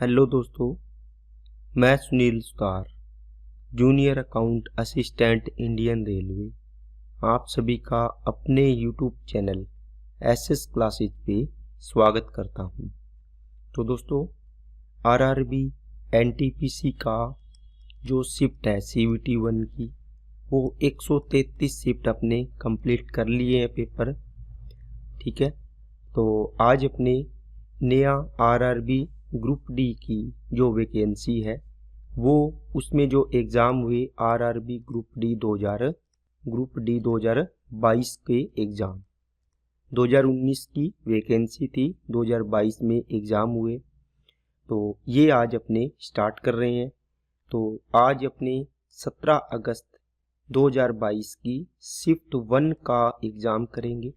Hello दोस्तों, मैं Sunil Sutar, junior account assistant Indian railway, आप सभी का अपने यूट्यूब चैनल एसएस क्लासेज पे स्वागत करता हूं। तो दोस्तों, आरआरबी एनटीपीसी का जो शिफ्ट है सीवीटी 1 की, वो 133 शिफ्ट अपने कंप्लीट कर लिए हैं पेपर। ठीक है, तो आज अपने नया आरआरबी ग्रुप डी की जो वैकेंसी है वो उसमें जो एग्ज़ाम हुए आरआरबी ग्रुप डी 2022 के एग्ज़ाम 2019 की वैकेंसी थी, 2022 में एग्ज़ाम हुए। तो ये आज अपने स्टार्ट कर रहे हैं। तो आज अपने 17 अगस्त 2022 की शिफ्ट 1 का एग्ज़ाम करेंगे।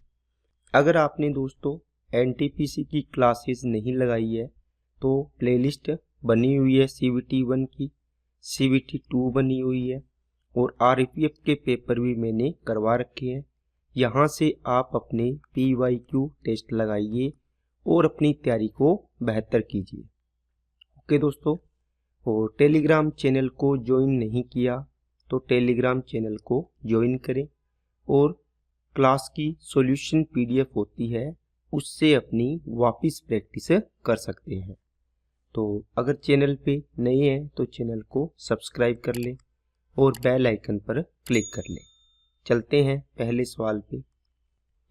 अगर आपने दोस्तों एनटीपीसी की क्लासेस नहीं लगाई है तो प्लेलिस्ट बनी हुई है सीवीटी 1 की, सीवीटी 2 बनी हुई है और आरपीएफ के पेपर भी मैंने करवा रखे हैं। यहाँ से आप अपने पीवाईक्यू टेस्ट लगाइए और अपनी तैयारी को बेहतर कीजिए। ओके दोस्तों, और टेलीग्राम चैनल को ज्वाइन नहीं किया तो टेलीग्राम चैनल को ज्वाइन करें और क्लास की सॉल्यूशन पीडीएफ होती है उससे अपनी वापस प्रैक्टिस कर सकते हैं। तो अगर चैनल पे नए हैं तो चैनल को सब्सक्राइब कर लें और बेल आइकन पर क्लिक कर लें। चलते हैं पहले सवाल पे।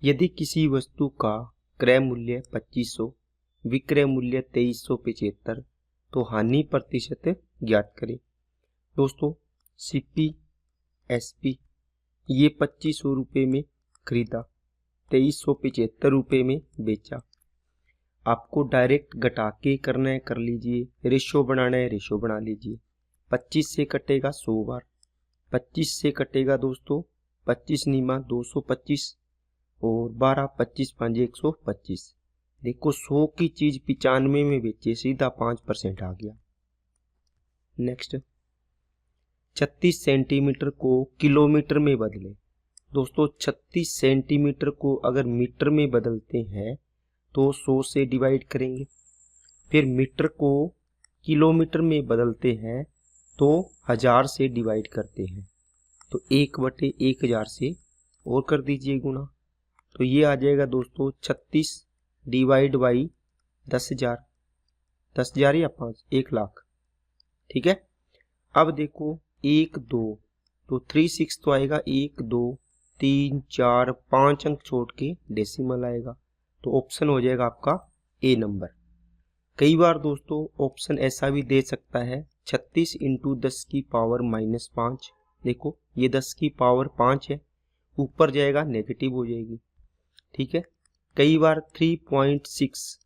यदि किसी वस्तु का क्रय मूल्य 2500, विक्रय मूल्य 2375 तो हानि प्रतिशत ज्ञात करें। दोस्तों, सीपी एसपी ये 2500 रुपये में खरीदा, 2375 रुपये में बेचा। आपको डायरेक्ट घटा के करना है कर लीजिए, रेशो बनाना है रेशो बना लीजिए। 25 से कटेगा 100 बार, 25 से कटेगा दोस्तों 25 नीमा 225 और 12 25 5 125। देखो 100 की चीज 95 में बेचे, सीधा 5% आ गया। नेक्स्ट, 36 सेंटीमीटर को किलोमीटर में बदले। दोस्तों 36 सेंटीमीटर को अगर मीटर में बदलते हैं तो 100 से डिवाइड करेंगे, फिर मीटर को किलोमीटर में बदलते हैं तो 1000 से डिवाइड करते हैं, तो 1/1000 से और कर दीजिए गुना। तो ये आ जाएगा दोस्तों 36 डिवाइड बाई 10,000, 10,000 या 5, 1 लाख। ठीक है, अब देखो 1 2 तो 36 तो आएगा, 1 2 3 4 5 अंक छोड़ के डेसिमल आएगा, तो ऑप्शन हो जाएगा आपका ए नंबर। कई बार दोस्तों ऑप्शन ऐसा भी दे सकता है 36 इंटू 10 की पावर -5। देखो ये 10 की पावर 5 है, ऊपर जाएगा नेगेटिव हो जाएगी। ठीक है, कई बार 3.6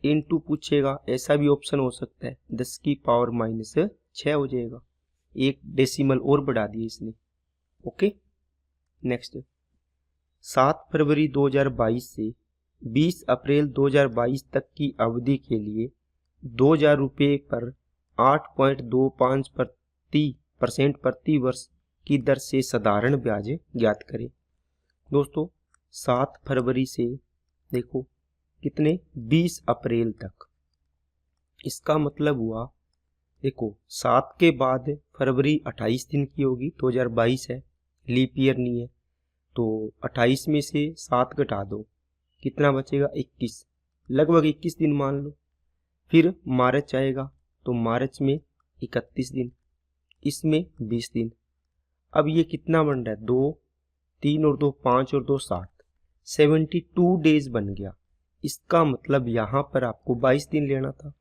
इंटू पूछेगा, ऐसा भी ऑप्शन हो सकता है 10 की पावर -6 हो जाएगा, एक डेसिमल और बढ़ा दिए इसने। ओके, नेक्स्ट, 7 फरवरी 2022 से 20 अप्रैल 2022 तक की अवधि के लिए 2000 रुपये पर 8.25% प्रति वर्ष की दर से साधारण ब्याज ज्ञात करें। दोस्तों 7 फरवरी से देखो कितने 20 अप्रैल तक, इसका मतलब हुआ देखो 7 के बाद फरवरी 28 दिन की होगी, 2022 है, लीप ईयर नहीं है, तो 28 में से 7 घटा दो, कितना बचेगा 21, लगभग 21 दिन मान लो। फिर मार्च आएगा तो मार्च में 31 दिन, इसमें 20 दिन। अब ये कितना बन रहा है, 2 3 और 2 5 और 2 7, 72 डेज बन गया। इसका मतलब यहाँ पर आपको 22 दिन लेना था।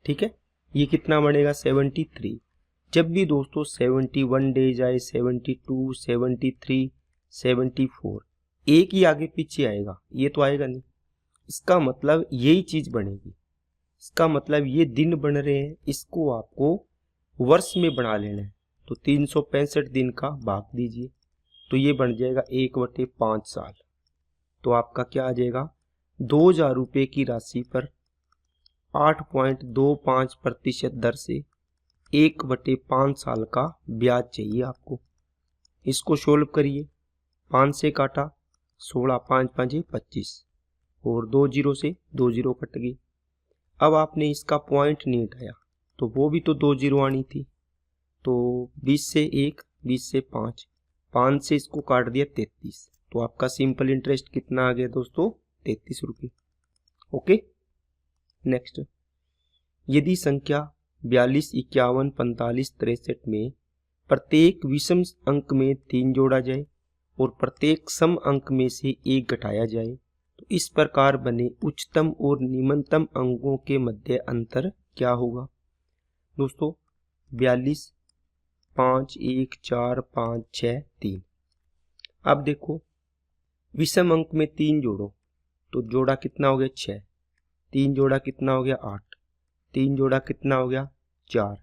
ठीक है, ये कितना बनेगा 73। जब भी दोस्तों 71 डेज आए, 72 73 74, एक ही आगे पीछे आएगा, ये तो आएगा नहीं। इसका मतलब यही चीज बनेगी, इसका मतलब ये दिन बन रहे हैं, इसको आपको वर्ष में बना लेना है। तो 365 दिन का भाग दीजिए, तो ये बन जाएगा 1/5 साल। तो आपका क्या आ जाएगा, 2000 रुपये की राशि पर 8.25% दर से 1/5 साल का ब्याज चाहिए आपको। इसको सोल्व करिए, 5 से काटा 16, 5 5 25 और 2 जीरो से 2 जीरो कट गई। अब आपने इसका पॉइंट नहीं हटाया, तो वो भी तो 2 जीरो आनी थी। तो 20 से 1, 20 से 5, 5 से इसको काट दिया 33, तो आपका सिंपल इंटरेस्ट कितना आ गया दोस्तों, 33 रुपये। ओके। नेक्स्ट, यदि संख्या 42, 51, 45, 63 में प्रत्येक विषम अंक में 3 जोड़ा जाए और प्रत्येक सम अंक में से 1 घटाया जाए तो इस प्रकार बने उच्चतम और निम्नतम अंकों के मध्य अंतर क्या होगा। दोस्तों 42, 5, 1, 4, 5, 6, 3। अब देखो विषम अंक में 3 जोड़ो तो जोड़ा कितना हो गया 6, 3 जोड़ा कितना हो गया 8, 3 जोड़ा कितना हो गया 4,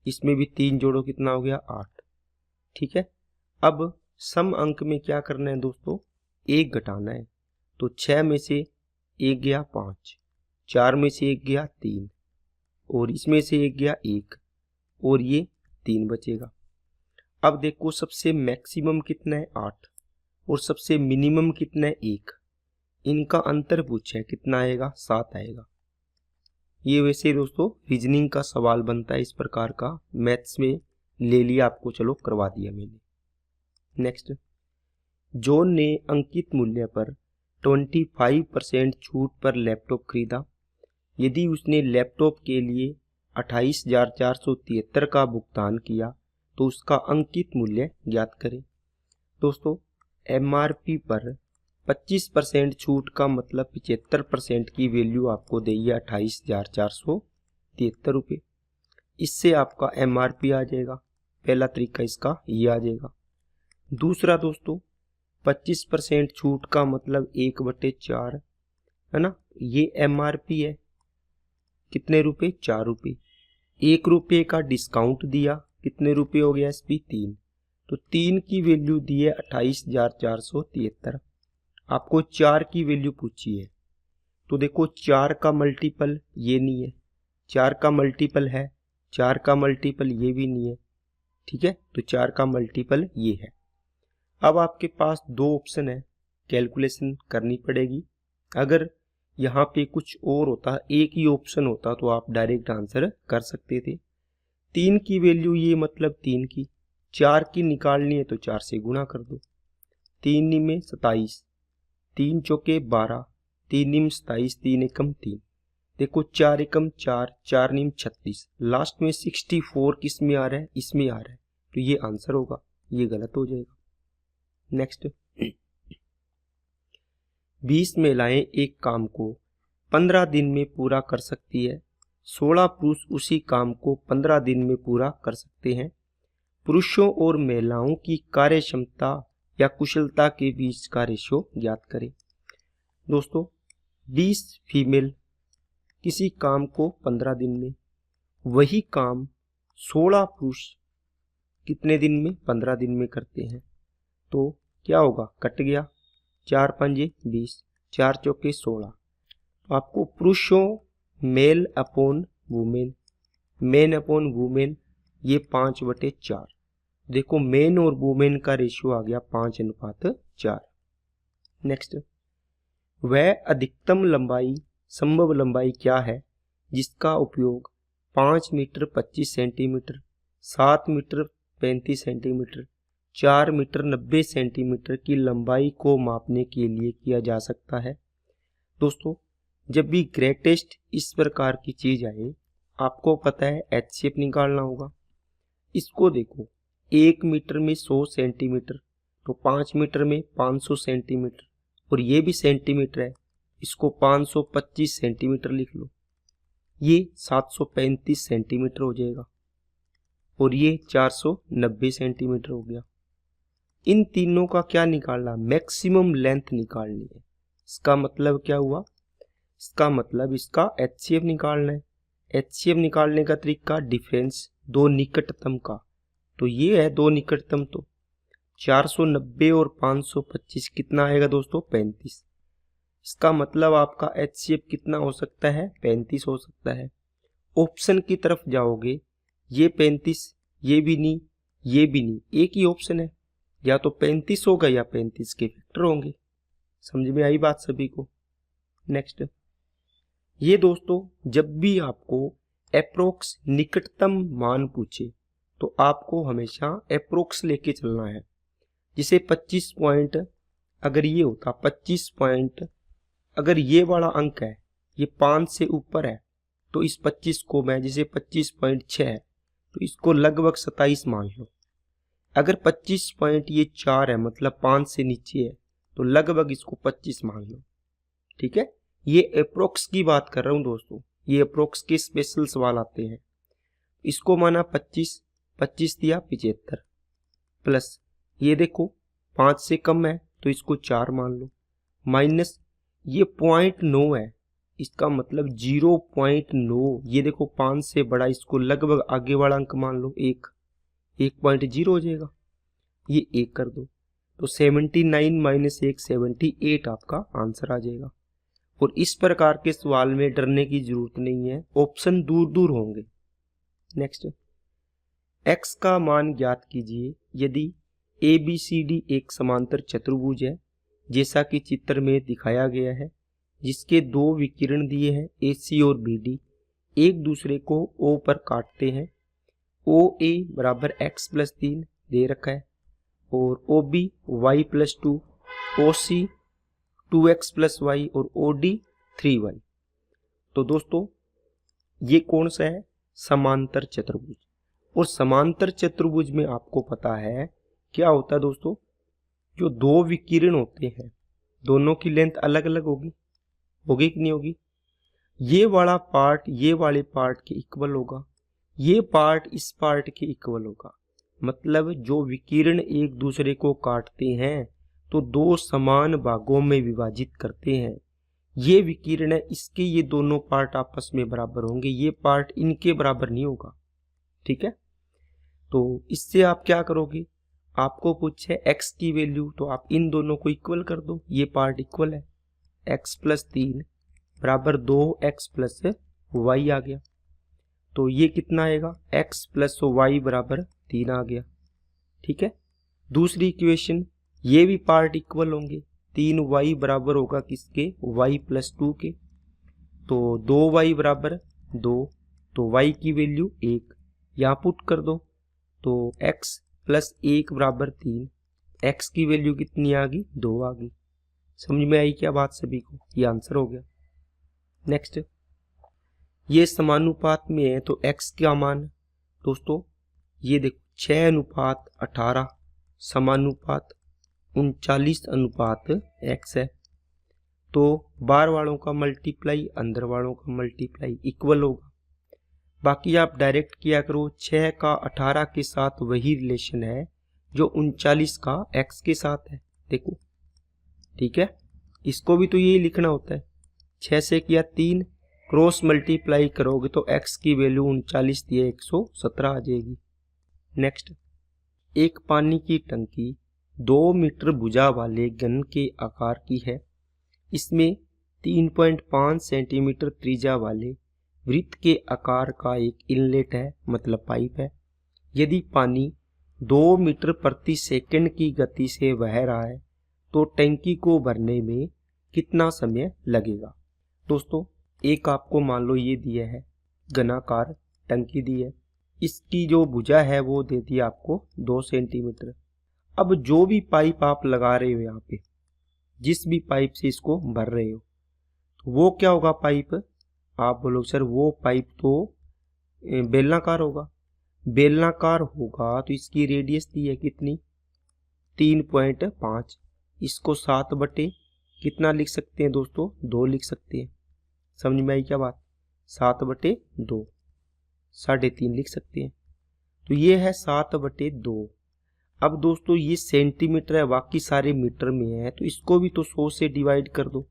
इसमें भी 3 जोड़ो कितना हो गया 8। ठीक है। अब सम अंक में क्या करना है दोस्तों, 1 घटाना है। तो 6 में से 1 गया 5, 4 में से 1 गया 3 और इसमें से 1 गया 1 और ये 3 बचेगा। अब देखो सबसे मैक्सिमम कितना है 8 और सबसे मिनिमम कितना है 1, इनका अंतर पूछा है कितना आएगा, 7 आएगा। ये वैसे दोस्तों रीजनिंग का सवाल बनता है इस प्रकार का, मैथ्स में ले लिया आपको, चलो करवा दिया मैंने। नेक्स्ट, जॉन ने अंकित मूल्य पर 25% छूट पर लैपटॉप खरीदा। यदि उसने लैपटॉप के लिए 28,473 का भुगतान किया तो उसका अंकित मूल्य ज्ञात करें। दोस्तों MRP पर 25% छूट का मतलब 75% की वैल्यू आपको देगी 28,473 रुपये। इससे आपका MRP आ जाएगा। पहला तरीका इसका ये आ जाएगा। दूसरा दोस्तों 25% छूट का मतलब 1/4 है ना, ये MRP है, कितने रुपए, 4 रुपये। 1 रुपये का डिस्काउंट दिया, कितने रुपये हो गया SP 3, तो 3 की वैल्यू दी है 28,473। आपको 4 की वैल्यू पूछी है तो देखो 4 का मल्टीपल ये नहीं है, 4 का मल्टीपल है, 4 का मल्टीपल ये भी नहीं है। ठीक है, तो 4 का मल्टीपल ये है। अब आपके पास 2 ऑप्शन है, कैलकुलेशन करनी पड़ेगी। अगर यहाँ पे कुछ और होता, एक ही ऑप्शन होता तो आप डायरेक्ट आंसर कर सकते थे। 3 की वैल्यू ये मतलब 3 की, 4 की निकालनी है तो 4 से गुणा कर दो। 3 में 27, 3 चौके 12, 3 निम 27, 3 एकम 3, देखो 4 एकम 4, 4 निम 36, लास्ट में 64 किस में आ रहा है, इसमें आ रहा है, तो ये आंसर होगा, ये गलत हो जाएगा। नेक्स्ट, 20 महिलाएं एक काम को 15 दिन में पूरा कर सकती है, 16 पुरुष उसी काम को 15 दिन में पूरा कर सकते हैं। पुरुषों और महिलाओं की कार्य क्षमता या कुशलता के बीच का रेशो ज्ञात करें। दोस्तों 20 फीमेल किसी काम को 15 दिन में, वही काम 16 पुरुष कितने दिन में, 15 दिन में करते हैं, तो क्या होगा, कट गया, 4 पंजे 20, 4 चौके 16। तो आपको पुरुषों male upon women, men upon women, ये 5/4। देखो मेन और वुमेन का रेशियो आ गया 5:4। नेक्स्ट, वह अधिकतम लंबाई, संभव लंबाई क्या है जिसका उपयोग 5 metre 25 centimetre, 7 metre 35 centimetre, 4 metre 90 centimetre की लंबाई को मापने के लिए किया जा सकता है। दोस्तों जब भी ग्रेटेस्ट इस प्रकार की चीज आए, आपको पता है HCF निकालना होगा। इसको देखो 1 मीटर में 100 सेंटीमीटर, तो 5 मीटर में 500 सेंटीमीटर, और ये भी सेंटीमीटर है, इसको 525 सेंटीमीटर लिख लो, ये 735 सेंटीमीटर हो जाएगा, और ये 490 सेंटीमीटर हो गया। इन तीनों का क्या निकालना, मैक्सिमम लेंथ निकालनी है। इसका मतलब क्या हुआ, इसका मतलब इसका HCF निकालना है। HCF निकालने का तरीका डिफरेंस दो निकटतम का, तो ये है दो निकटतम, तो 490 और 525 कितना आएगा दोस्तों, 35। इसका मतलब आपका HCF कितना हो सकता है, 35 हो सकता है। ऑप्शन की तरफ जाओगे, ये 35, ये भी नहीं, ये भी नहीं, एक ही ऑप्शन है, या तो 35 होगा या 35 के फैक्टर होंगे। समझ में आई बात सभी को। नेक्स्ट, ये दोस्तों जब भी आपको एप्रोक्स निकटतम मान पूछे तो आपको हमेशा एप्रोक्स लेके चलना है। जिसे 25 पॉइंट अगर ये होता 25 पॉइंट, अगर ये वाला अंक है ये 5 से ऊपर है तो इस 25 को मैं, जैसे 25.6 है तो इसको लगभग 27 मान लो। अगर 25 पॉइंट ये 4 है मतलब 5 से नीचे है तो लगभग इसको 25 मान लो। ठीक है, ये अप्रोक्स की बात कर रहा हूं दोस्तों, ये अप्रोक्स के स्पेशल सवाल आते हैं। इसको माना 25, 25 दिया 75 प्लस ये देखो 5 से कम है तो इसको 4 मान लो, माइनस ये 0.9 है इसका मतलब 0.9, ये देखो 5 से बड़ा, इसको लगभग आगे वाला अंक मान लो 1.0 हो जाएगा, ये 1 कर दो तो 79 माइनस 1 78 आपका आंसर आ जाएगा। और इस प्रकार के सवाल में डरने की जरूरत नहीं है, ऑप्शन दूर दूर होंगे। नेक्स्ट, x का मान ज्ञात कीजिए यदि ABCD एक समांतर चतुर्भुज है जैसा कि चित्र में दिखाया गया है, जिसके दो विकिरण दिए हैं AC और BD, एक दूसरे को O पर काटते हैं। OA बराबर x प्लस 3 दे रखा है और OB y plus 2, OC 2x plus y और OD 3y। तो दोस्तों ये कौन सा है? समांतर चतुर्भुज। और समांतर चतुर्भुज में आपको पता है क्या होता है दोस्तों, जो दो विकिरण होते हैं दोनों की लेंथ अलग अलग होगी कि नहीं होगी? ये वाला पार्ट ये वाले पार्ट के इक्वल होगा, ये पार्ट इस पार्ट के इक्वल होगा। मतलब जो विकिरण एक दूसरे को काटते हैं तो दो समान भागों में विभाजित करते हैं। ये विकिरण है, इसके ये दोनों पार्ट आपस में बराबर होंगे, ये पार्ट इनके बराबर नहीं होगा। ठीक है, तो इससे आप क्या करोगे, आपको पूछे x की वैल्यू तो आप इन दोनों को इक्वल कर दो, ये पार्ट इक्वल है, x प्लस 3 बराबर 2x प्लस y आ गया। तो ये कितना आएगा, x प्लस y बराबर 3 आ गया। ठीक है, दूसरी इक्वेशन, ये भी पार्ट इक्वल होंगे, 3y बराबर होगा किसके, y प्लस 2 के। तो 2y बराबर 2, तो y की वैल्यू 1 यहाँ पुट कर दो, तो x प्लस 1 बराबर 3, x की वैल्यू कितनी आ गई, 2 आ गई। समझ में आई क्या बात सभी को? ये आंसर हो गया। नेक्स्ट, ये समानुपात में है तो x क्या मान है दोस्तों, ये देखो 6:18 समानुपात 39:x है। तो बाहर वालों का मल्टीप्लाई अंदर वालों का मल्टीप्लाई इक्वल होगा। बाकी आप डायरेक्ट किया करो, 6 का 18 के साथ वही रिलेशन है जो 39 का x के साथ है। देखो ठीक है, इसको भी तो यही लिखना होता है। 6 से किया 3, क्रॉस मल्टीप्लाई करोगे तो x की वैल्यू 39 दिए 117 आ जाएगी। नेक्स्ट, एक पानी की टंकी 2 मीटर भुजा वाले घन के आकार की है। इसमें 3.5 सेंटीमीटर त्रिज्या वाले वृत्त के आकार का एक इनलेट है, मतलब पाइप है। यदि पानी 2 मीटर प्रति सेकंड की गति से बह रहा है तो टंकी को भरने में कितना समय लगेगा? दोस्तों एक आपको मान लो ये दिया है, घनाकार टंकी दी है, इसकी जो भुजा है वो दे दी आपको 2 सेंटीमीटर। अब जो भी पाइप आप लगा रहे हो यहाँ पे, जिस भी पाइप से इसको भर रहे हो, तो वो क्या होगा पाइप? आप बोलो सर वो पाइप तो बेलनाकार होगा। बेलनाकार होगा तो इसकी रेडियस दी है कितनी, 3.5। इसको 7 बटे कितना लिख सकते हैं दोस्तों, 2 लिख सकते हैं। समझ में आई क्या बात? 7 बटे 2, 3.5 लिख सकते हैं। तो ये है 7 बटे 2। अब दोस्तों ये सेंटीमीटर है, बाकी सारे मीटर में है, तो इसको भी तो 100 से डिवाइड कर दो,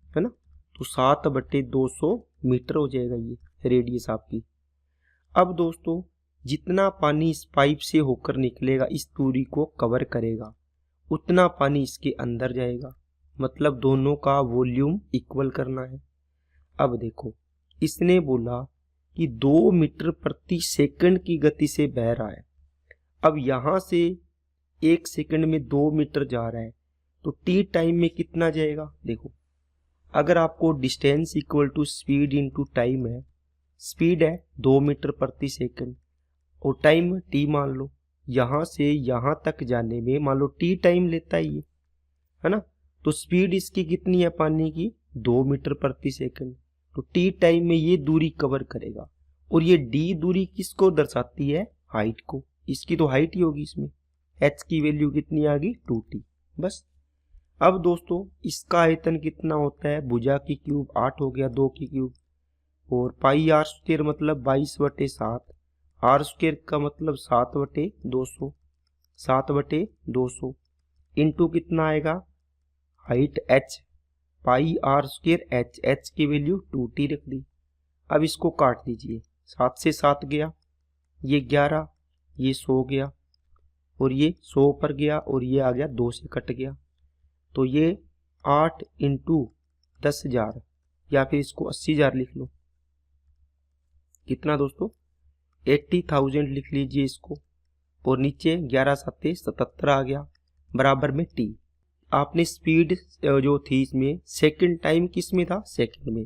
है ना। तो 7 बटे 200 मीटर हो जाएगा ये रेडियस आपकी। अब दोस्तों जितना पानी इस पाइप से होकर निकलेगा, इस दूरी को कवर करेगा, उतना पानी इसके अंदर जाएगा। मतलब दोनों का वॉल्यूम इक्वल करना है। अब देखो इसने बोला कि 2 मीटर प्रति सेकंड की गति से बह रहा है। अब यहां से 1 सेकंड में 2 मीटर जा रहा है तो t टाइम में कितना जाएगा? देखो अगर आपको distance equal to speed into time है स्पीड है 2 मीटर प्रति सेकंड और टाइम टी मान लो, यहाँ से यहाँ तक जाने में मान लो टी टाइम लेता है ये, है ना। तो स्पीड इसकी कितनी है पानी की, 2 मीटर प्रति सेकंड। तो टी टाइम में ये दूरी कवर करेगा और ये डी दूरी किसको दर्शाती है, हाइट को। इसकी तो हाइट ही होगी इसमें। एच की वैल्यू कितनी आ गई, 2t। बस अब दोस्तों इसका आयतन कितना होता है, भुजा की क्यूब 8 हो गया, 2 की क्यूब, और पाई आर स्क्वायर मतलब 22/7, आर स्क्वायर का मतलब 7/200, 7/200 इंटू कितना आएगा, height h, pi r square h, h की वैल्यू 2t रख दी। अब इसको काट दीजिए, 7 से 7 गया, ये 11, ये 100 गया और ये 100 पर गया और ये आ गया 2 से कट गया। तो ये 8 इंटू 10,000 या फिर इसको 80,000 लिख लो। कितना दोस्तों, 80,000 लिख लीजिए इसको, और नीचे 11 7 77 आ गया, बराबर में टी। आपने स्पीड जो थी इसमें सेकंड टाइम किस में था, सेकंड में,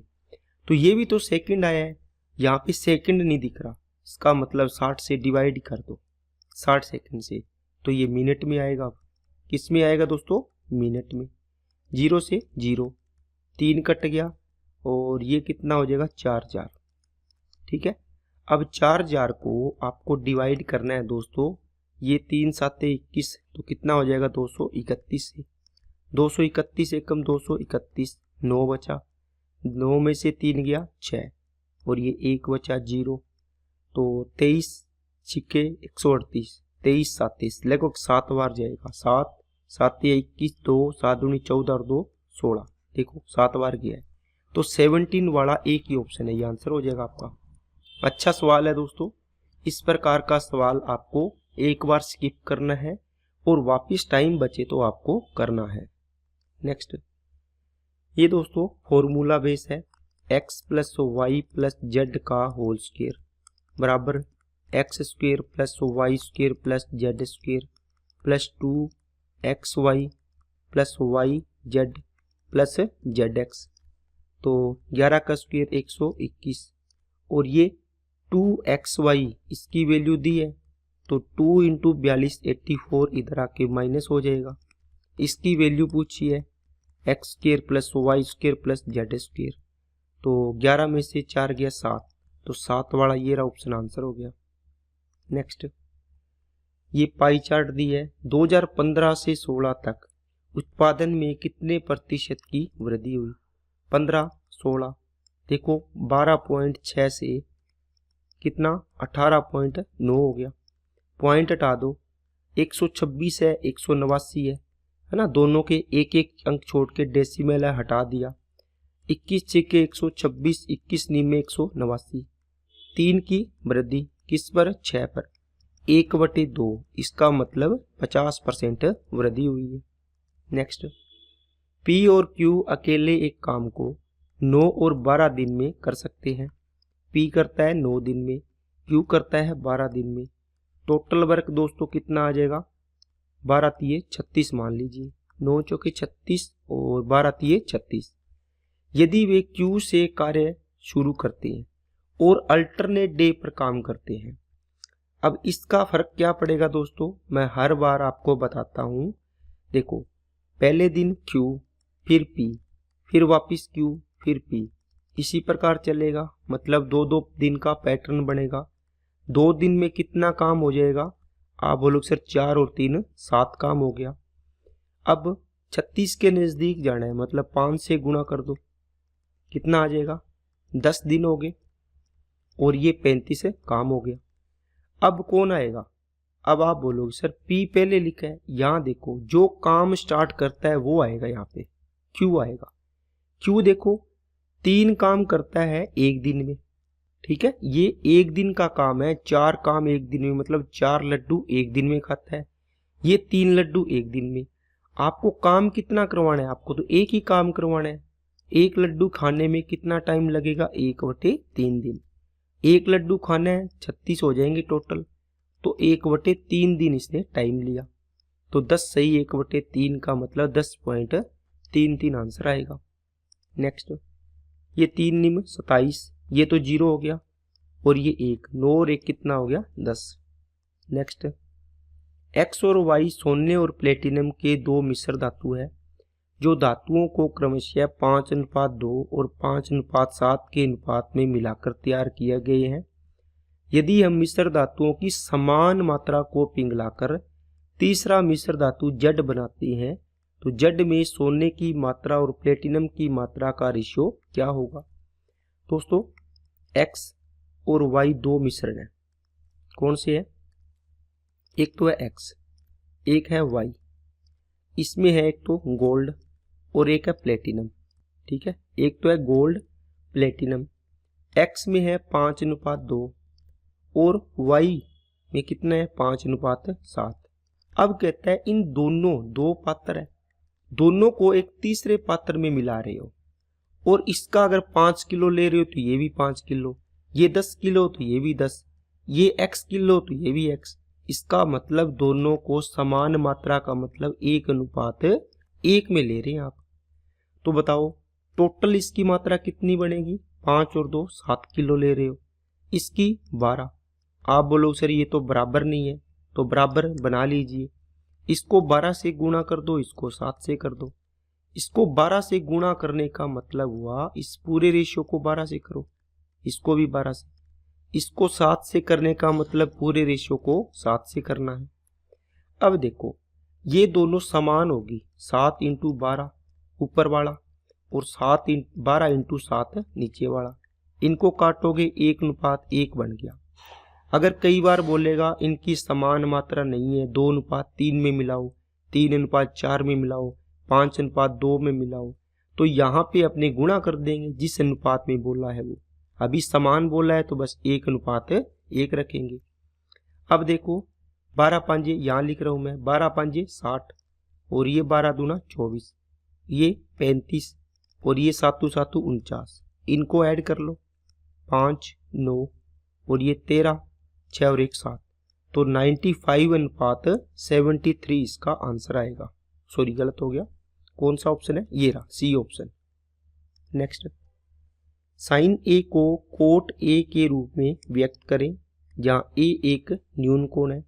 तो ये भी तो सेकंड आया है, यहाँ पे सेकंड नहीं दिख रहा, इसका मतलब 60 से डिवाइड कर दो, 60 सेकंड से, तो ये मिनट में आएगा। किस में आएगा दोस्तों, मिनट में। 0 से 0, 3 कट गया और ये कितना हो जाएगा, 4,000। ठीक है, अब 4,000 को आपको डिवाइड करना है दोस्तों, ये 3 7 21, तो कितना हो जाएगा 231 से, 231 एकम 231, 9 बचा, 9 में से 3 गया 6 और ये 1 बचा 0, तो 23 छिके 138, 23 37 लगभग 7 बार जाएगा, 7 7 21, 2 7 दूनी 14 और 2 16, देखो 7 बार गया है। तो 17 वाला एक ही ऑप्शन है, ये आंसर हो जाएगा आपका। अच्छा सवाल है दोस्तों, इस प्रकार का सवाल आपको एक बार स्किप करना है और वापस टाइम बचे तो आपको करना है। नेक्स्ट, ये दोस्तों फॉर्मूला बेस है, x plus y plus z का होल स्क्वायर बराबर x square plus y square plus z square plus 2xy plus y z plus z x. तो 11 का स्क्वायर 121 और ये 2xy इसकी वैल्यू दी है, तो 2 इंटू 42 84 इधर आके माइनस हो जाएगा। इसकी वैल्यू पूछी है x square plus y square plus z square, तो 11 में से 4 गया 7, तो 7 वाला ये रहा ऑप्शन, आंसर हो गया। नेक्स्ट, ये पाई चार्ट दी है, 2015 से 16 तक उत्पादन में कितने प्रतिशत की वृद्धि हुई, 15 16, देखो 12.6 से कितना 18.9 हो गया, पॉइंट हटा दो, 126 है 189 है ना, दोनों के एक एक अंक छोड़ के डेसिमल है हटा दिया, 21 छिके 126, 21 निमे 189, 3 की वृद्धि किस पर, 6 पर, 1/2, इसका मतलब 50% वृद्धि हुई है। नेक्स्ट, P और Q अकेले एक काम को 9 और 12 दिन में कर सकते हैं। P करता है 9 दिन में, Q करता है 12 दिन में। टोटल वर्क दोस्तों कितना आ जाएगा, 12 तिये 36 मान लीजिए, 9 चौके 36 और 12 तिये 36। यदि वे Q से कार्य शुरू करते हैं और अल्टरनेट डे पर काम करते हैं, अब इसका फर्क क्या पड़ेगा दोस्तों, मैं हर बार आपको बताता हूं। देखो पहले दिन Q, फिर P, फिर वापस Q, फिर P, इसी प्रकार चलेगा, मतलब 2-2 दिन का पैटर्न बनेगा। 2 दिन में कितना काम हो जाएगा, आप बोलोगे सर 4 और 3 7 काम हो गया। अब 36 के नजदीक जाना है, मतलब 5 से गुणा कर दो, कितना आ जाएगा, 10 दिन हो गए और ये 35 काम हो गया। अब कौन आएगा, अब आप बोलोगे सर P पहले लिखा है, यहाँ देखो जो काम स्टार्ट करता है वो आएगा, यहाँ पे Q आएगा। Q देखो 3 काम करता है एक दिन में, ठीक है, ये एक दिन का काम है, 4 काम एक दिन में, मतलब 4 लड्डू एक दिन में खाता है, ये 3 लड्डू एक दिन में। आपको काम कितना करवाना है, आपको तो एक ही काम करवाना है। एक लड्डू खाने में कितना टाइम लगेगा, 1/3 दिन। एक लड्डू खाना है 36 हो जाएंगे टोटल, तो 1/3 दिन इसने टाइम लिया, तो 10 सही 1/3 का मतलब 10.33 आंसर आएगा। नेक्स्ट, ये 3 निम 27, ये तो 0 हो गया, और ये 1, 9 और 1 कितना हो गया 10। नेक्स्ट, X और Y सोने और प्लेटिनम के दो मिश्र धातु है जो धातुओं को क्रमशः 5:2 और 5:7 के अनुपात में मिलाकर तैयार किए गए हैं। यदि हम मिश्र धातुओं की समान मात्रा को पिघलाकर तीसरा मिश्र धातु Z बनाते हैं तो Z में सोने की मात्रा और प्लेटिनम की मात्रा का रेशियो क्या होगा। दोस्तों, X और Y दो मिश्रण है, कौन से है, एक तो है X, एक है Y। इसमें है एक तो गोल्ड और एक है प्लेटिनम, ठीक है। एक तो है गोल्ड प्लेटिनम, X में है 5:2 और Y में कितना है 5:7। अब कहता है इन दोनों, दो पात्र है, दोनों को एक तीसरे पात्र में मिला रहे हो और इसका अगर 5 किलो ले रहे हो तो ये भी 5 किलो, ये 10 किलो तो ये भी 10, ये X किलो तो ये भी X। इसका मतलब दोनों को समान मात्रा का मतलब 1:1 में ले रहे हैं आप। तो बताओ टोटल इसकी मात्रा कितनी बनेगी, 5 और 2 7 किलो ले रहे हो, इसकी 12। आप बोलो सर ये तो बराबर नहीं है, तो बराबर बना लीजिए। इसको 12 से गुणा कर दो, इसको 7 से कर दो। इसको 12 से गुणा करने का मतलब हुआ इस पूरे रेशियो को 12 से करो, इसको भी 12 से, इसको 7 से करने का मतलब पूरे रेशियो को 7 से करना है। अब देखो ये दोनों समान होगी, 7 × 12 ऊपर वाला और 12 × 7 नीचे वाला। इनको काटोगे 1:1 बन गया। अगर कई बार बोलेगा इनकी समान मात्रा नहीं है, 2:3 में मिलाओ, 3:4 में मिलाओ, 5:2 में मिलाओ, तो यहाँ पे अपने गुणा कर देंगे जिस अनुपात में बोला है वो। अभी समान बोला है तो बस 1:1 रखेंगे। अब देखो 12 5 यहाँ लिख रहा हूँ मैं, 12 5 60 और ये 12 दूना 24, ये 35 और ये 7 7 49। इनको ऐड कर लो, 5 9 और ये 13, 6 और 1 7, तो 95:73 इसका आंसर आएगा। सॉरी गलत हो गया, कौन सा ऑप्शन है, ये रहा सी ऑप्शन। नेक्स्ट, साइन ए को कोट ए के रूप में व्यक्त करें जहाँ ए एक न्यून कोण है।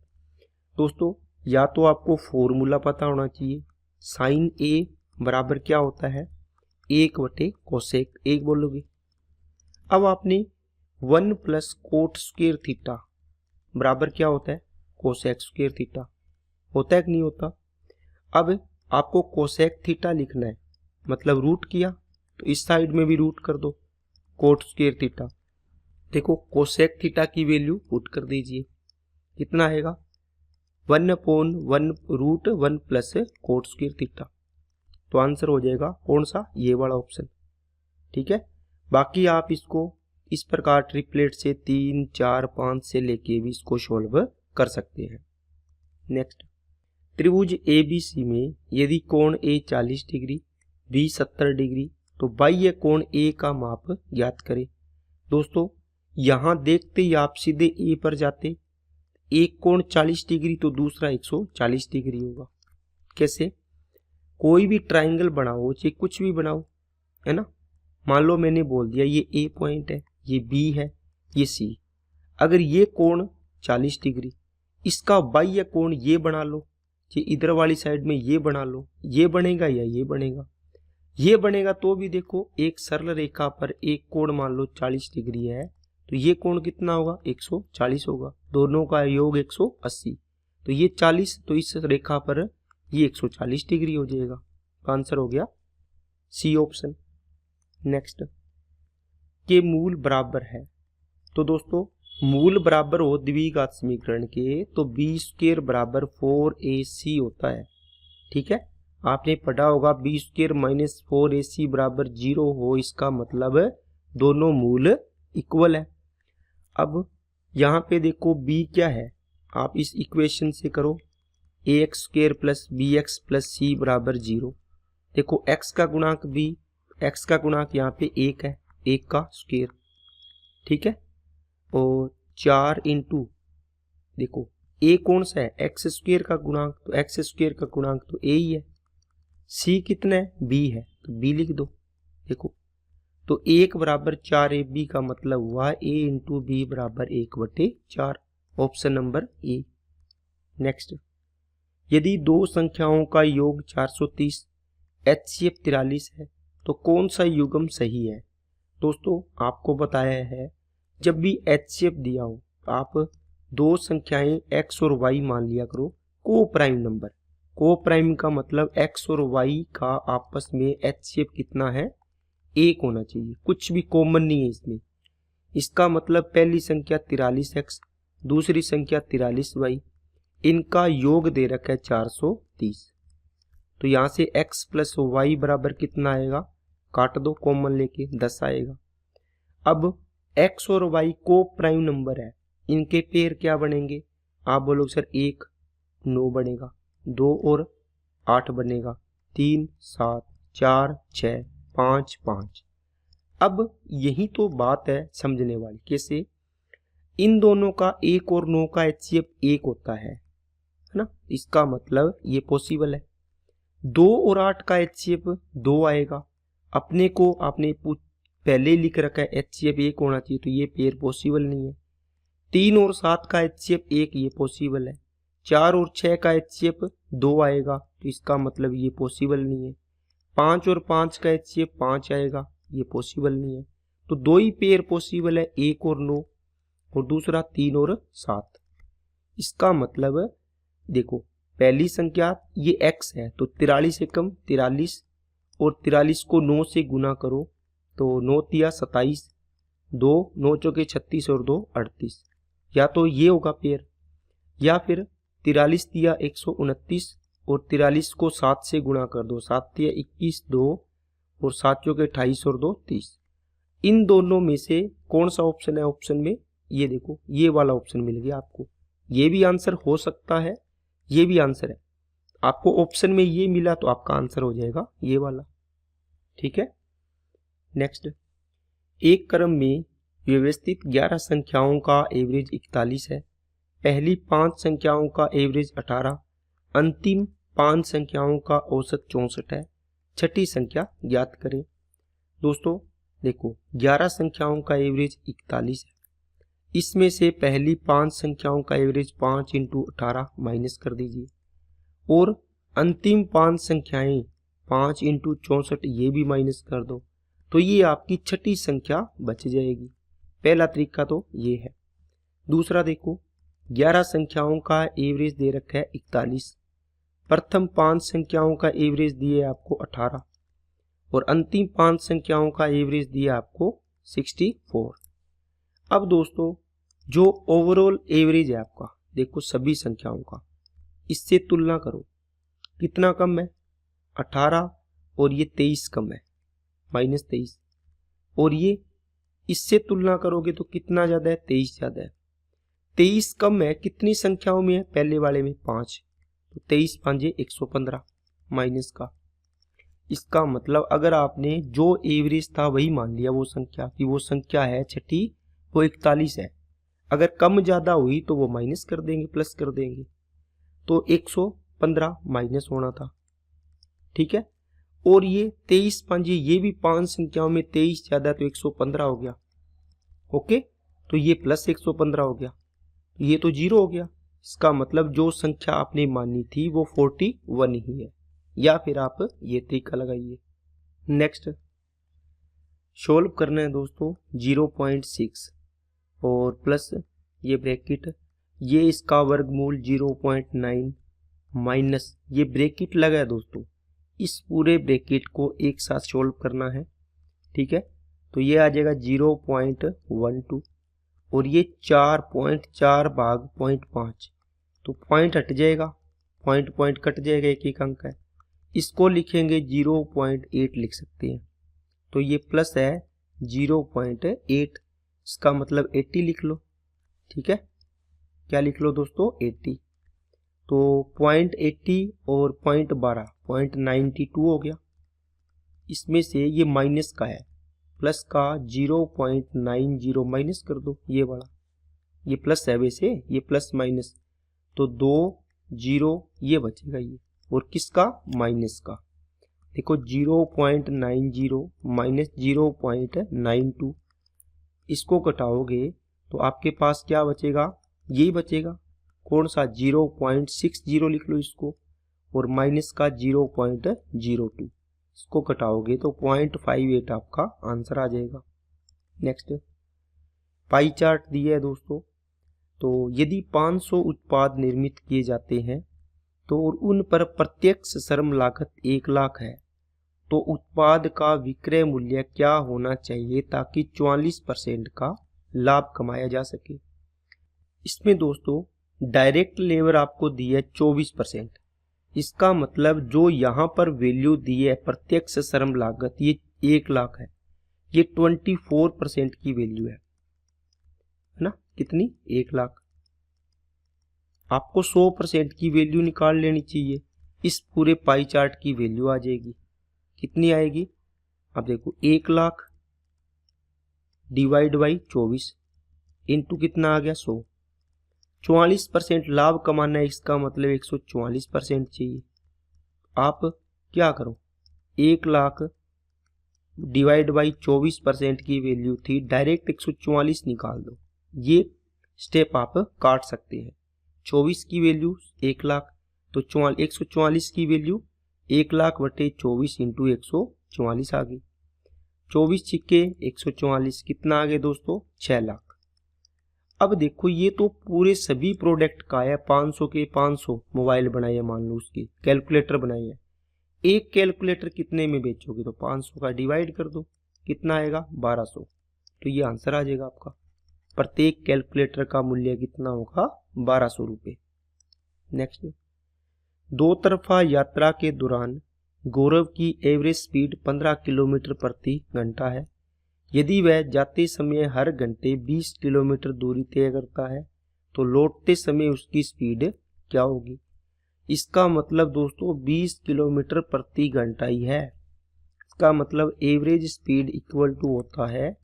दोस्तों या तो आपको फॉर्मूला पता होना चाहिए, साइन ए बराबर क्या होता है 1/कोसेक, एक बोलोगे। अब आपने 1 + कोट स्क्वायर थीटा बराबर क्या होता है कोसेक स्क्वायर थीटा, होता है कि नहीं होता। अब आपको कोसेक थीटा लिखना है, मतलब रूट किया तो इस साइड में भी रूट कर दो कोट स्क्वायर थीटा। देखो कोसेक थीटा की वैल्यू पुट कर दीजिए, कितना आएगा 1/1 √1 + कोट स्क्वायर थीटा। तो आंसर हो जाएगा कौन सा, ये वाला ऑप्शन, ठीक है। बाकी आप इसको इस प्रकार ट्रिपलेट से 3 4 5 से लेके भी इसको सॉल्व कर सकते हैं। नेक्स्ट, त्रिभुज ABC में यदि कोण A 40 डिग्री, B 70 डिग्री, तो बाह्य कोण A का माप ज्ञात करें। दोस्तों यहाँ देखते ही आप सीधे A पर जाते, एक कोण 40 डिग्री तो दूसरा 140 डिग्री होगा। कैसे, कोई भी ट्राइंगल बनाओ चाहे कुछ भी बनाओ, है ना। मान लो मैंने बोल दिया ये A पॉइंट है, ये B है, ये C। अगर ये कोण 40 डिग्री, इसका बाह्य कोण ये बना लो, ये इधर वाली साइड में ये बना लो, ये बनेगा या ये बनेगा, ये बनेगा तो भी देखो एक सरल रेखा पर एक कोण मान लो 40 डिग्री है तो ये कोण कितना होगा 140 होगा, दोनों का योग 180। तो ये 40 तो इस रेखा पर ये 140 डिग्री हो जाएगा। आंसर हो गया सी ऑप्शन। नेक्स्ट, के मूल बराबर है। तो दोस्तों मूल बराबर हो द्विघात समीकरण के तो b² बराबर 4ac होता है, ठीक है। आपने पढ़ा होगा b² - 4ac बराबर 0 हो, इसका मतलब दोनों मूल इक्वल है। अब यहाँ पे देखो b क्या है, आप इस इक्वेशन से करो ax² + bx + c बराबर 0। देखो x का गुणांक b, x का गुणांक यहाँ पे 1 है, 1 का स्क्वायर, ठीक है। और 4 × देखो a कौन सा है x² का गुणांक, तो x² का गुणांक तो a ही है। c कितना है b है, तो b लिख दो। देखो तो 1 बराबर 4ab का मतलब हुआ a इंटू बी बराबर 1/4, ऑप्शन नंबर ए। नेक्स्ट, यदि दो संख्याओं का योग 430 HCF 43 है तो कौन सा युग्म सही है? दोस्तों आपको बताया है जब भी HCF दिया हो आप दो संख्याएं x और y मान लिया करो को प्राइम नंबर। को प्राइम का मतलब x और y का आपस में HCF कितना है? 1 होना चाहिए, कुछ भी कॉमन नहीं है इसमें। इसका मतलब पहली संख्या 43x, दूसरी संख्या 43y, इनका योग दे रखा है 430। तो यहां से x प्लस वाई बराबर कितना आएगा? काट दो कॉमन लेके 10 आएगा। अब x और y को प्राइम नंबर है, इनके पेयर क्या बनेंगे? आप बोलोगे सर 1 9 बनेगा, 2 और 8 बनेगा, 3 7 4 6 5 5। अब यही तो बात है समझने वाली। कैसे? इन दोनों का 1 और 9 का HCF 1 होता है ना, इसका मतलब ये पॉसिबल है। 2 और 8 का HCF 2 आएगा। अपने को आपने पहले लिख रखा है HCF 1 होना चाहिए, तो ये पेयर पॉसिबल नहीं है। 3 और 7 का HCF 1 ये पॉसिबल है। 4 और 6 का HCF 2 आएगा, तो इसका मतलब ये पॉसिबल नहीं है। 5 और 5 का HCF 5 आएगा, ये पॉसिबल नहीं है। तो दो ही पेयर पॉसिबल है, 1 और 9 और दूसरा 3 और 7। इसका मतलब देखो पहली संख्या ये x है तो 43 से कम 43, और 43 को 9 से गुना करो तो 9 तिया 27, 2 9 चौके 36 और 2 38। या तो ये होगा पेयर, या फिर 43 तिया 129 और 43 को 7 से गुणा कर दो, 7 तिया 21, 2 और 7 चौके 28 और 2 30। इन दोनों में से कौन सा ऑप्शन है? ऑप्शन में ये देखो ये वाला ऑप्शन मिल गया आपको। ये भी आंसर हो सकता है, ये भी आंसर है। आपको ऑप्शन में ये मिला तो आपका आंसर हो जाएगा ये वाला। ठीक है। नेक्स्ट, एक क्रम में व्यवस्थित 11 संख्याओं का एवरेज 41 है। पहली 5 संख्याओं का एवरेज 18, अंतिम 5 संख्याओं का औसत 64 है। छठी संख्या ज्ञात करें। दोस्तों देखो 11 संख्याओं का एवरेज 41 है। इसमें से पहली 5 संख्याओं का एवरेज 5 इंटू 18 माइनस कर दीजिए, और अंतिम 5 संख्याएं 5 इंटू 64 ये भी माइनस कर दो, तो ये आपकी छठी संख्या बच जाएगी। पहला तरीका तो ये है। दूसरा देखो 11 संख्याओं का एवरेज दे रखा है 41, प्रथम 5 संख्याओं का एवरेज दिए आपको 18 और अंतिम 5 संख्याओं का एवरेज दिया आपको 64। अब दोस्तों जो ओवरऑल एवरेज है आपका, देखो सभी संख्याओं का, इससे तुलना करो कितना कम है? 18 और ये 23 कम है, -23। और ये इससे तुलना करोगे तो कितना ज्यादा है? 23 ज्यादा है। 23 कम है कितनी संख्याओं में है? पहले वाले में 5, तो 23 5 115 माइनस का। इसका मतलब अगर आपने जो एवरेज था वही मान लिया वो संख्या कि वो संख्या है छठी, वो 41 है। अगर कम ज्यादा हुई तो वो माइनस कर देंगे, प्लस कर देंगे, तो 115 माइनस होना था। ठीक है। और ये 23 5 ये भी 5 संख्याओं में 23 ज्यादा तो 115 हो गया। ओके, तो ये प्लस 115 हो गया, ये तो 0 हो गया। इसका मतलब जो संख्या आपने मानी थी वो 41 ही है। या फिर आप ये तरीका लगाइए। नेक्स्ट, सोल्व करना है दोस्तों 0.6 और प्लस ये ब्रैकेट, ये इसका वर्गमूल 0.9 माइनस ये ब्रैकेट लगा है दोस्तों। इस पूरे ब्रैकेट को एक साथ सोल्व करना है। ठीक है, तो ये आ जाएगा 0.12 और ये 4.4 भाग 0.5, तो पॉइंट हट जाएगा, पॉइंट कट जाएगा, एक एक अंक है। इसको लिखेंगे 0.8 लिख सकते हैं, तो ये प्लस है 0.8, इसका मतलब 80 लिख लो। ठीक है, क्या लिख लो दोस्तों? 80। तो 0.80 और 0.12 0.92 हो गया। इसमें से ये माइनस का है, प्लस का 0.90 माइनस कर दो, ये वाला, ये प्लस है वैसे, ये प्लस माइनस, तो 2 0 ये बचेगा ये, और किसका? माइनस का। देखो 0.90 माइनस 0.92, इसको घटाओगे तो आपके पास क्या बचेगा, यही बचेगा। कौन सा, 0.60 लिख लो इसको, और माइनस का 0.02, इसको घटाओगे तो 0.58 आपका आंसर आ जाएगा। नेक्स्ट पाई चार्ट दिया है दोस्तों। तो यदि 500 उत्पाद निर्मित किए जाते हैं तो उन पर प्रत्यक्ष श्रम लागत 1 लाख है, तो उत्पाद का विक्रय मूल्य क्या होना चाहिए ताकि 44% का लाभ कमाया जा सके। इसमें दोस्तों डायरेक्ट लेबर आपको दी है 24%। इसका मतलब जो यहाँ पर वैल्यू दी है प्रत्यक्ष श्रम लागत, ये 1 लाख है, ये 24% की वैल्यू है ना, कितनी, 1 लाख। आपको 100% की वैल्यू निकाल लेनी चाहिए, इस पूरे पाई चार्ट की वैल्यू आ जाएगी। कितनी आएगी, अब देखो 1 लाख डिवाइड बाई 24 इंटू कितना आ गया 100, 44% लाभ कमाना है, इसका मतलब 144% चाहिए। आप क्या करो, 1 लाख डिवाइड बाई 24% की वैल्यू थी, डायरेक्ट 144 निकाल दो, ये स्टेप आप काट सकते हैं। 24 की वैल्यू 1 लाख, तो 144 की वैल्यू 1 लाख बटे 24 इंटू 144 आ गई। 24 छिक्के 144, कितना आ गया दोस्तों, 6 लाख। अब देखो ये तो पूरे सभी प्रोडक्ट का है, 500 के 500 मोबाइल बनाए हैं, मान लो उसकी कैलकुलेटर बनाई है। एक कैलकुलेटर कितने में बेचोगे, तो 500 का डिवाइड कर दो, कितना आएगा 1200, तो ये आंसर आ जाएगा आपका। प्रत्येक कैलकुलेटर का मूल्य कितना होगा, 1200 रुपये। नेक्स्ट, 2 तरफा यात्रा के दौरान गौरव की एवरेज स्पीड 15 किलोमीटर प्रति घंटा है। यदि वह जाते समय हर घंटे 20 किलोमीटर दूरी तय करता है तो लौटते समय उसकी स्पीड क्या होगी। इसका मतलब दोस्तों 20 किलोमीटर प्रति घंटा ही है। इसका मतलब एवरेज स्पीड इक्वल टू होता है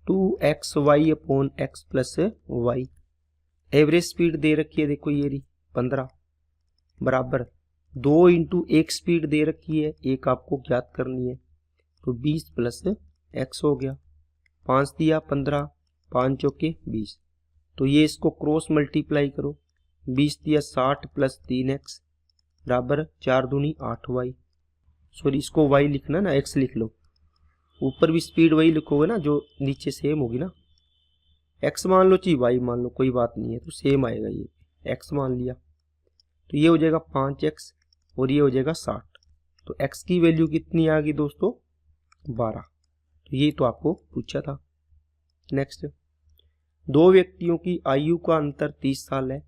2xy upon x plus y. Average speed दे रखी है, देखो ये रही 15 बराबर 2 इंटू एक स्पीड दे रखी है, एक आपको ज्ञात करनी है, तो 20 प्लस x हो गया, 5 दिया 15, 5 चौके 20, तो ये इसको क्रॉस मल्टीप्लाई करो, 20 दिया 60 प्लस 3x बराबर 4 दूनी 8y। सॉरी इसको y लिखना ना, x लिख लो, ऊपर भी स्पीड वही लिखोगे ना जो नीचे सेम होगी ना, x मान लो चाहे y मान लो, कोई बात नहीं है, तो सेम आएगा, ये x मान लिया, तो ये हो जाएगा 5x और ये हो जाएगा 60, तो x की वैल्यू कितनी आ गई दोस्तों 12, तो ये तो आपको पूछा था। नेक्स्ट, 2 व्यक्तियों की आयु का अंतर 30 साल है।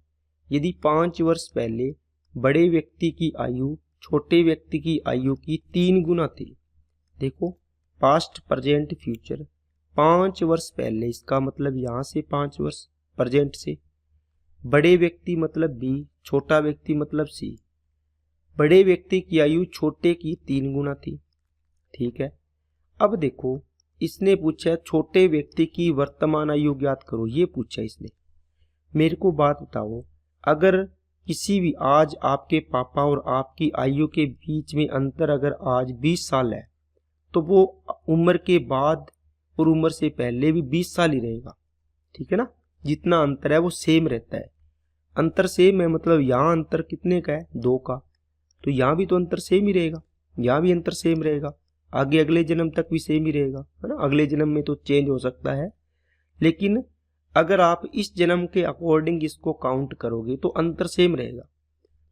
यदि 5 वर्ष पहले बड़े व्यक्ति की आयु छोटे व्यक्ति की आयु की 3 गुना थी, देखो पास्ट प्रेजेंट फ्यूचर, 5 वर्ष पहले, इसका मतलब यहां से 5 वर्ष प्रेजेंट से, बड़े व्यक्ति मतलब B, छोटा व्यक्ति मतलब C, बड़े व्यक्ति की आयु छोटे की 3 गुना थी, ठीक है। अब देखो इसने पूछा छोटे व्यक्ति की वर्तमान आयु ज्ञात करो, ये पूछा इसने। मेरे को बात बताओ, अगर किसी भी आज आपके पापा और आपकी आयु के बीच में अंतर अगर आज 20 साल है तो वो उम्र के बाद और उम्र से पहले भी 20 साल ही रहेगा, ठीक है ना। जितना अंतर है वो सेम रहता है। अंतर सेम है मतलब यहाँ अंतर कितने का है 2 का, तो यहाँ भी तो अंतर सेम ही रहेगा, यहाँ भी अंतर सेम रहेगा, आगे अगले जन्म तक भी सेम ही रहेगा, है ना। अगले जन्म में तो चेंज हो सकता है, लेकिन अगर आप इस जन्म के अकॉर्डिंग इसको काउंट करोगे तो अंतर सेम रहेगा।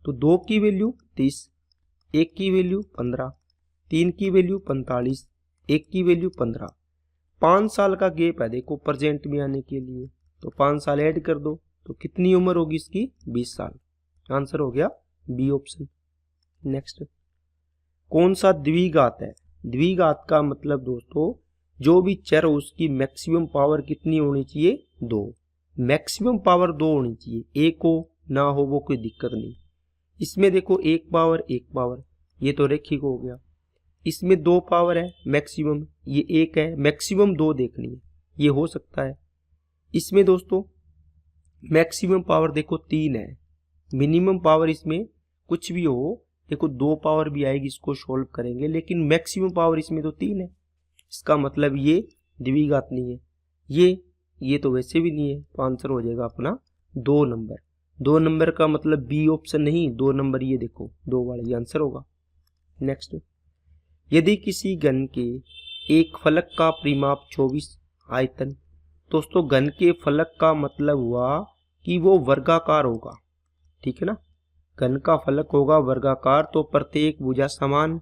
तो 2 की वैल्यू 30, 1 की वैल्यू 15, 3 की वैल्यू 45, 1 की वैल्यू 15, 5 साल का गैप है देखो प्रेजेंट में आने के लिए, तो 5 साल ऐड कर दो तो कितनी उम्र होगी इसकी 20 साल। आंसर हो गया बी ऑप्शन। नेक्स्ट, कौन सा द्विघात है। द्विघात का मतलब दोस्तों जो भी चर हो उसकी मैक्सिमम पावर कितनी होनी चाहिए 2, मैक्सिमम पावर 2 होनी चाहिए, एक हो ना हो वो कोई दिक्कत नहीं। इसमें देखो 1 पावर 1 पावर, ये तो रेखिक हो गया। इसमें 2 पावर है मैक्सिमम, ये 1 है, मैक्सिमम 2 देखनी है, ये हो सकता है। इसमें दोस्तों मैक्सिमम पावर देखो 3 है, मिनिमम पावर इसमें कुछ भी हो देखो 2 पावर भी आएगी, इसको सोल्व करेंगे, लेकिन मैक्सिमम पावर इसमें तो 3 है, इसका मतलब ये द्विघात नहीं है। ये तो वैसे भी नहीं है, तो आंसर हो जाएगा अपना 2 नंबर। 2 नंबर का मतलब बी ऑप्शन नहीं, 2 नंबर ये देखो 2 वाला, ये आंसर होगा। नेक्स्ट, यदि किसी घन के एक फलक का परिमाप 24 आयतन, दोस्तों घन के फलक का मतलब हुआ कि वो वर्गाकार होगा, ठीक है ना। घन का फलक होगा वर्गाकार, तो प्रत्येक भुजा समान,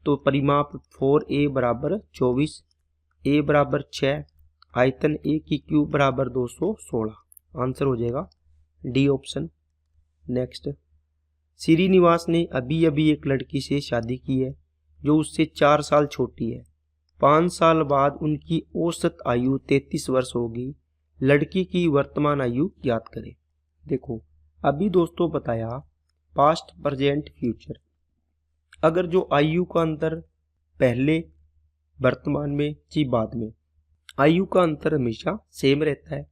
तो परिमाप 4a बराबर 24, a बराबर 6, आयतन a की क्यूब बराबर 216, आंसर हो जाएगा डी ऑप्शन। नेक्स्ट, श्रीनिवास ने अभी अभी एक लड़की से शादी की है जो उससे 4 साल छोटी है। 5 साल बाद उनकी औसत आयु 33 वर्ष होगी। लड़की की वर्तमान आयु ज्ञात करें। देखो अभी दोस्तों बताया पास्ट, प्रेजेंट, फ्यूचर। अगर जो आयु का अंतर पहले, वर्तमान में जी बाद में, आयु का अंतर हमेशा सेम रहता है।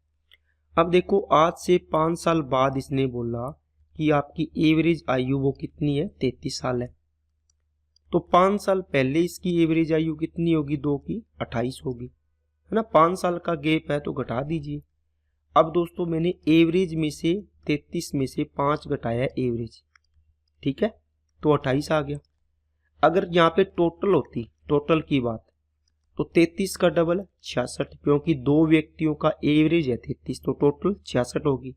अब देखो आज से 5 साल बाद इसने बोला कि आपकी एवरेज आयु वो कितनी है, 33 साल है। तो 5 साल पहले इसकी एवरेज आयु कितनी होगी, 2 की 28 होगी, है ना। 5 साल का गैप है तो घटा दीजिए। अब दोस्तों मैंने एवरेज में से 33 में से 5 घटाया एवरेज, ठीक है, तो 28 आ गया। अगर यहाँ पे टोटल होती, टोटल की बात, तो 33 का डबल 66, क्योंकि 2 व्यक्तियों का एवरेज है 33, तो टोटल 66 होगी।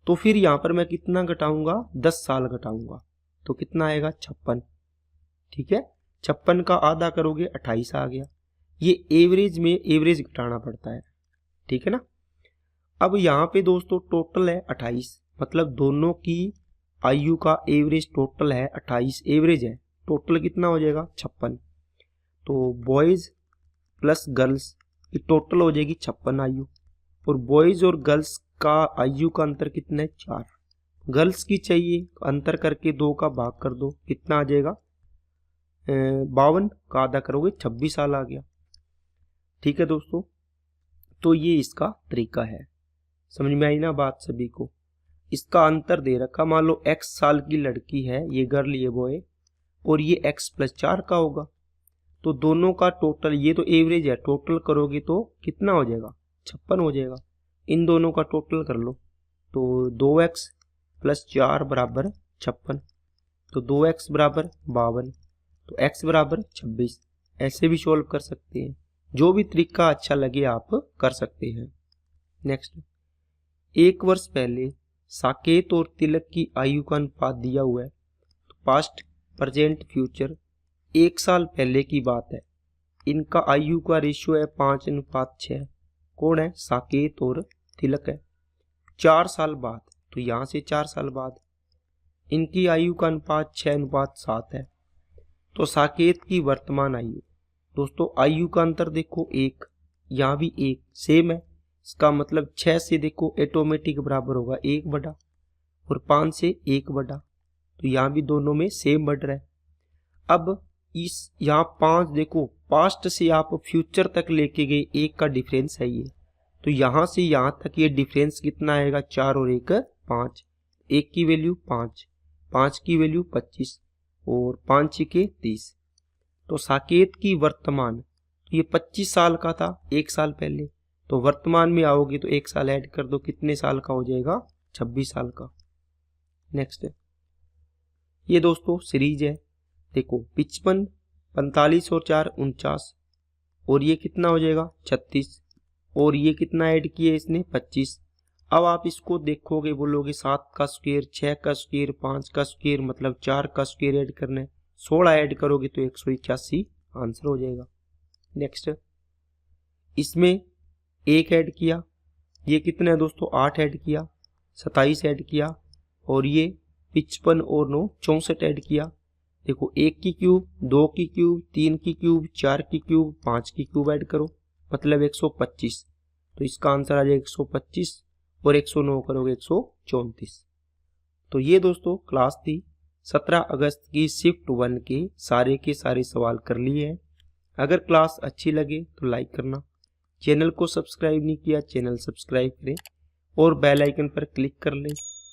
तो फिर यहाँ पर मैं कितना घटाऊंगा, 10 साल घटाऊंगा, तो कितना आएगा 56, ठीक है। 56 का आधा करोगे 28 आ गया। ये एवरेज में एवरेज घटाना पड़ता है, ठीक है ना। अब यहाँ पे दोस्तों टोटल है 28, मतलब दोनों की आयु का एवरेज टोटल है 28, एवरेज है, टोटल कितना हो जाएगा 56। तो बॉयज प्लस गर्ल्स की टोटल हो जाएगी 56 आयु, और बॉयज और गर्ल्स का आयु का अंतर कितना है 4। गर्ल्स की चाहिए, अंतर करके 2 का भाग कर दो, कितना आ जाएगा 52 का आधा करोगे 26 साल आ गया, ठीक है दोस्तों। तो ये इसका तरीका है, समझ में आई ना बात सभी को। इसका अंतर दे रखा, मान लो x साल की लड़की है, ये गर्ल ये बॉय, और ये x + 4 का होगा, तो दोनों का टोटल, ये तो एवरेज है, टोटल करोगे तो कितना हो जाएगा 56 हो जाएगा। इन दोनों का टोटल कर लो, तो 2x + 4 बराबर 56, तो 2x बराबर 52, तो x बराबर 26। ऐसे भी सोल्व कर सकते हैं, जो भी तरीका अच्छा लगे आप कर सकते हैं। नेक्स्ट, 1 वर्ष पहले साकेत और तिलक की आयु का अनुपात दिया हुआ है, तो पास्ट, प्रेजेंट, फ्यूचर। 1 साल पहले की बात है, इनका आयु का रेशियो है 5:6। कौन है, साकेत और तिलक है। 4 साल बाद, तो यहाँ से 4 साल बाद इनकी आयु का अनुपात 6:7 है। तो साकेत की वर्तमान आयु, दोस्तों आयु का अंतर देखो 1, यहाँ भी 1 सेम है, इसका मतलब 6 से देखो ऑटोमेटिक बराबर होगा 1 बटा, और 5 से 1 बटा, तो यहाँ भी दोनों में सेम बढ़ रहा है। अब इस यहाँ 5 देखो, पास्ट से आप फ्यूचर तक लेके गए, 1 का डिफरेंस है ये, तो यहाँ से यहाँ तक ये डिफरेंस कितना आएगा, 4 और 1 5, 1 की वैल्यू 5, 5 की वैल्यू 25, और 5 के 30। तो साकेत की वर्तमान, तो ये 25 साल का था 1 साल पहले, तो वर्तमान में आओगे तो 1 साल ऐड कर दो, कितने साल का हो जाएगा 26 साल का। नेक्स्ट, ये दोस्तों सीरीज है, देखो 55, 45 और 4 49, और ये कितना हो जाएगा 36, और ये कितना ऐड किया इसने 25। अब आप इसको देखोगे, बोलोगे 7 का स्क्वायर, 6 का स्क्वायर, 5 का स्क्वायर, मतलब 4 का स्क्वायर ऐड करना है, 16 ऐड करोगे तो 181 आंसर हो जाएगा। नेक्स्ट, इसमें 1 ऐड किया, ये कितना है दोस्तों 8 ऐड किया, 27 ऐड किया, और ये 55 और 9 64 ऐड किया। देखो 1 की क्यूब, 2 की क्यूब, 3 की क्यूब, 4 की क्यूब, 5 की क्यूब ऐड करो, मतलब 125, तो इसका आंसर आ जाएगा 125, और 109 करोगे 134। तो ये दोस्तों क्लास थी 17 अगस्त की शिफ्ट 1 के सारे सवाल कर लिए हैं। अगर क्लास अच्छी लगे तो लाइक करना, चैनल को सब्सक्राइब नहीं किया चैनल सब्सक्राइब करें, और बेल आइकन पर क्लिक कर लें।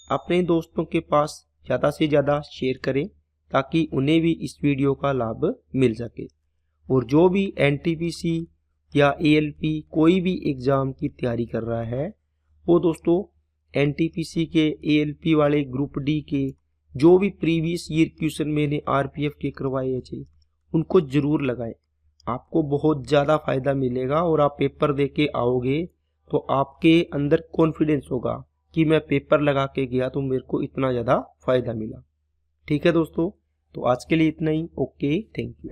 अपने दोस्तों के पास ज़्यादा से ज़्यादा शेयर करें ताकि उन्हें भी इस वीडियो का लाभ मिल सके। और जो भी एनटीपीसी या एएलपी कोई भी एग्ज़ाम की तैयारी कर रहा है वो दोस्तों एनटीपीसी के एएलपी वाले ग्रुप डी के जो भी प्रीवियस ईयर क्वेश्चन मैंने आरपीएफ के करवाए थे उनको ज़रूर लगाएं। आपको बहुत ज़्यादा फ़ायदा मिलेगा और आप पेपर दे के आओगे तो आपके अंदर कॉन्फिडेंस होगा कि मैं पेपर लगा के गया तो मेरे को इतना ज़्यादा फ़ायदा मिला। ठीक है दोस्तों, तो आज के लिए इतना ही। Okay, thank you.